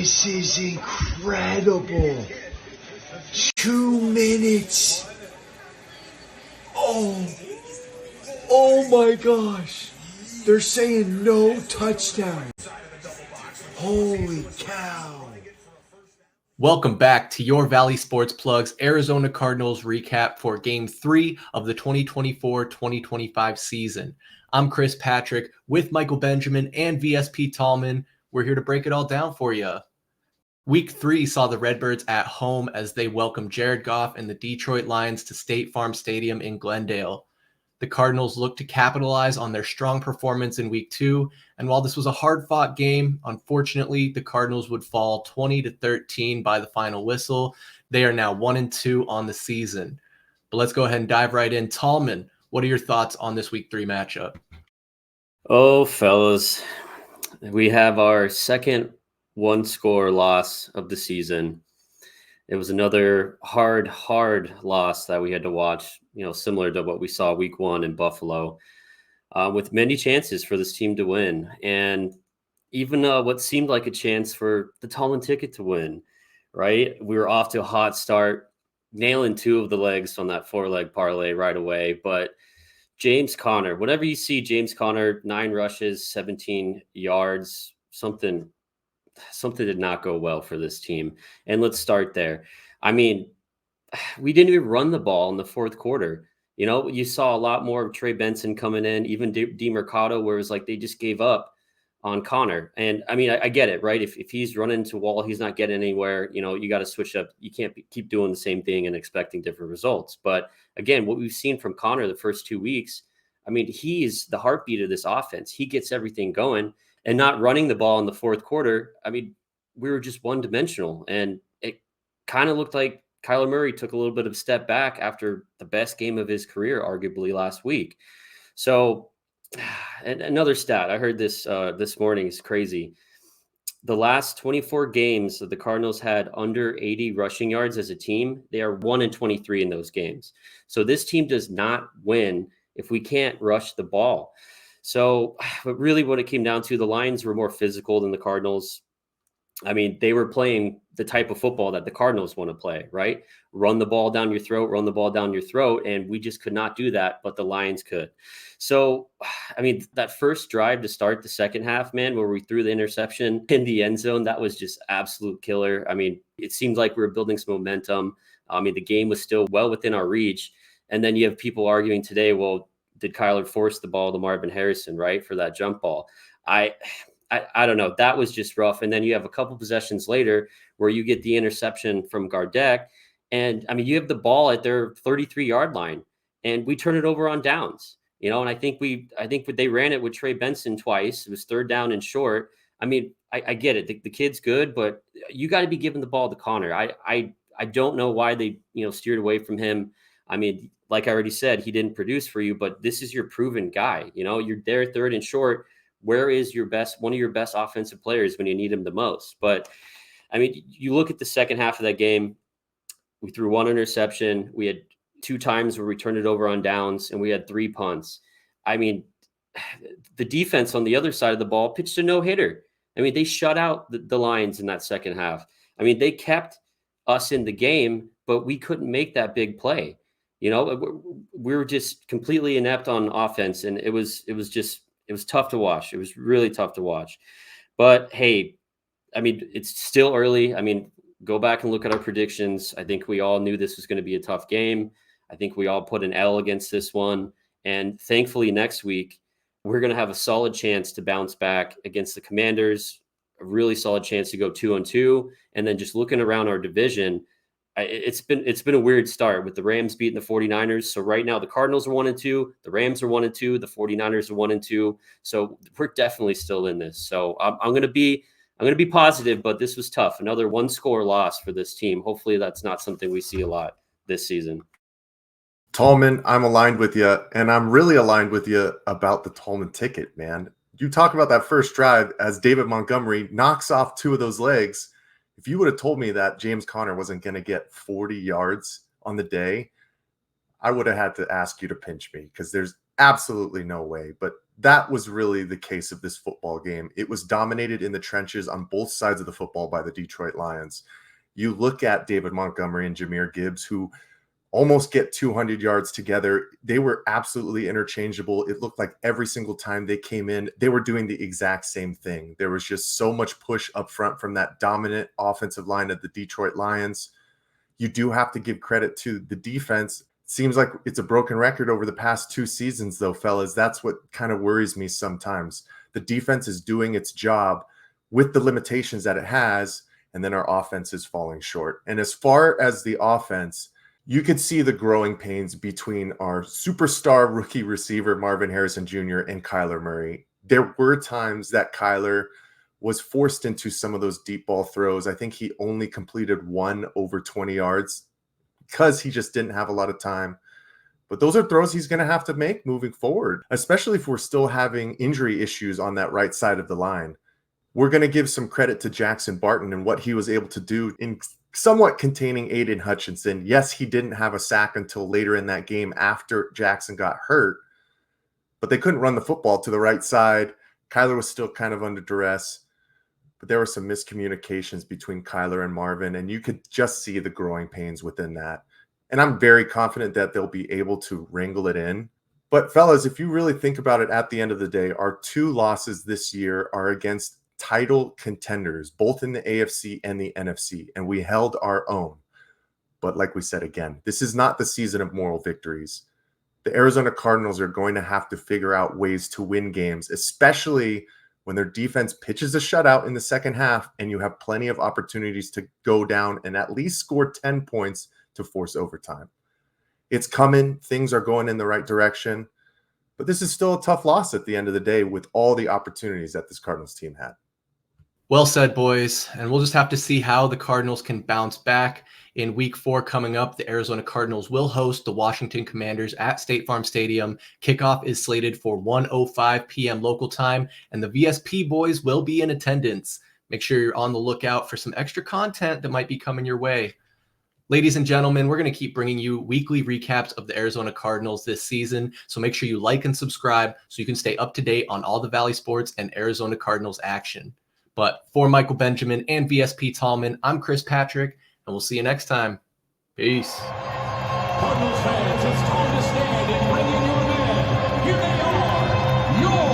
This is incredible. 2 minutes. Oh my gosh. They're saying no touchdown. Holy cow. Welcome back to your Valley Sports Plugs Arizona Cardinals recap for Game 3 of the 2024-2025 season. I'm Chris Patrick with Michael Benjamin and VSP Tallman. We're here to break it all down for you. Week 3 saw the Redbirds at home as they welcomed Jared Goff and the Detroit Lions to State Farm Stadium in Glendale. The Cardinals looked to capitalize on their strong performance in Week 2, and while this was a hard-fought game, unfortunately, the Cardinals would fall 20-13 by the final whistle. They are now 1-2 on the season. But let's go ahead and dive right in. Tallman, what are your thoughts on this Week 3 matchup? Oh, fellas, we have our second one-score loss of the season. It was another hard loss that we had to watch, similar to what we saw Week 1 in Buffalo, with many chances for this team to win. And even what seemed like a chance for the Tallman ticket to win, right? We were off to a hot start, nailing 2 of the legs on that 4-leg parlay right away. But James Conner, whenever you see James Conner, 9 rushes, 17 yards, something did not go well for this team. And let's start there. I mean, we didn't even run the ball in the fourth quarter. You saw a lot more of Trey Benson coming in, even DeMercado, where it was like they just gave up on Conner. And I mean, I get it, right? If he's running into a wall, he's not getting anywhere, you got to switch up. You can't keep doing the same thing and expecting different results. But again, what we've seen from Conner the first 2 weeks, I mean, he's the heartbeat of this offense. He gets everything going. And not running the ball in the fourth quarter, I mean, we were just one-dimensional. And it kind of looked like Kyler Murray took a little bit of a step back after the best game of his career, arguably last week. So and another stat, I heard this morning, is crazy. The last 24 games that the Cardinals had under 80 rushing yards as a team, they are 1-23 in those games. So this team does not win if we can't rush the ball. So, but really what it came down to, the Lions were more physical than the Cardinals. I mean, they were playing the type of football that the Cardinals want to play, right? Run the ball down your throat, and we just could not do that, but the Lions could. So, I mean, that first drive to start the second half, man, where we threw the interception in the end zone, that was just absolute killer. I mean, it seemed like we were building some momentum. I mean, the game was still well within our reach. And then you have people arguing today, well, did Kyler force the ball to Marvin Harrison, right, for that jump ball? I don't know. That was just rough. And then you have a couple possessions later where you get the interception from Gardeck. And I mean, you have the ball at their 33-yard line and we turn it over on downs, and I think they ran it with Trey Benson twice. It was 3rd down and short. I mean, I get it. The kid's good, but you got to be giving the ball to Conner. I don't know why they, steered away from him. I mean, like I already said, he didn't produce for you, but this is your proven guy. You're there 3rd and short. Where is one of your best offensive players when you need him the most? But I mean, you look at the second half of that game, we threw 1 interception. We had 2 times where we turned it over on downs, and we had 3 punts. I mean, the defense on the other side of the ball pitched a no-hitter. I mean, they shut out the Lions in that second half. I mean, they kept us in the game, but we couldn't make that big play. We were just completely inept on offense, and it was tough to watch. It was really tough to watch. But hey, I mean, it's still early. I mean, go back and look at our predictions. I think we all knew this was going to be a tough game. I think we all put an L against this one. And thankfully, next week, we're going to have a solid chance to bounce back against the Commanders, a really solid chance to go 2-2. And then just looking around our division, it's been a weird start with the Rams beating the 49ers. So right now the Cardinals are 1-2, the Rams are 1-2, the 49ers are 1-2. So we're definitely still in this. So I'm going to be positive, but this was tough. Another 1-score loss for this team. Hopefully that's not something we see a lot this season. Tallman, I'm aligned with you, and I'm really aligned with you about the Tallman ticket, man. You talk about that first drive as David Montgomery knocks off 2 of those legs. If you would have told me that James Conner wasn't going to get 40 yards on the day, I would have had to ask you to pinch me because there's absolutely no way. But that was really the case of this football game. It was dominated in the trenches on both sides of the football by the Detroit Lions. You look at David Montgomery and Jahmyr Gibbs, who almost get 200 yards together. They were absolutely interchangeable. It looked like every single time they came in, they were doing the exact same thing. There was just so much push up front from that dominant offensive line of the Detroit Lions. You do have to give credit to the defense. Seems like it's a broken record over the past 2 seasons, though, fellas. That's what kind of worries me sometimes. The defense is doing its job with the limitations that it has, and then our offense is falling short. And as far as the offense, you could see the growing pains between our superstar rookie receiver, Marvin Harrison Jr., and Kyler Murray. There were times that Kyler was forced into some of those deep ball throws. I think he only completed one over 20 yards because he just didn't have a lot of time. But those are throws he's going to have to make moving forward, especially if we're still having injury issues on that right side of the line. We're going to give some credit to Jackson Barton and what he was able to do in somewhat containing Aiden Hutchinson. Yes, he didn't have a sack until later in that game after Jackson got hurt, but they couldn't run the football to the right side. Kyler was still kind of under duress, but there were some miscommunications between Kyler and Marvin, and you could just see the growing pains within that. And I'm very confident that they'll be able to wrangle it in. But fellas, if you really think about it, at the end of the day, our 2 losses this year are against title contenders, both in the AFC and the NFC, and we held our own. But like we said again, this is not the season of moral victories. The Arizona Cardinals are going to have to figure out ways to win games, especially when their defense pitches a shutout in the second half and you have plenty of opportunities to go down and at least score 10 points to force overtime. It's coming. Things are going in the right direction. But this is still a tough loss at the end of the day with all the opportunities that this Cardinals team had. Well said, boys. And we'll just have to see how the Cardinals can bounce back. In week 4 coming up, the Arizona Cardinals will host the Washington Commanders at State Farm Stadium. Kickoff is slated for 1:05 p.m. local time, and the VSP boys will be in attendance. Make sure you're on the lookout for some extra content that might be coming your way. Ladies and gentlemen, we're going to keep bringing you weekly recaps of the Arizona Cardinals this season, so make sure you like and subscribe so you can stay up to date on all the Valley Sports and Arizona Cardinals action. But for Michael Benjamin and VSP Tallman, I'm Chris Patrick, and we'll see you next time. Peace. Cardinals fans, it's time to stand and bring in your men. Here they are, your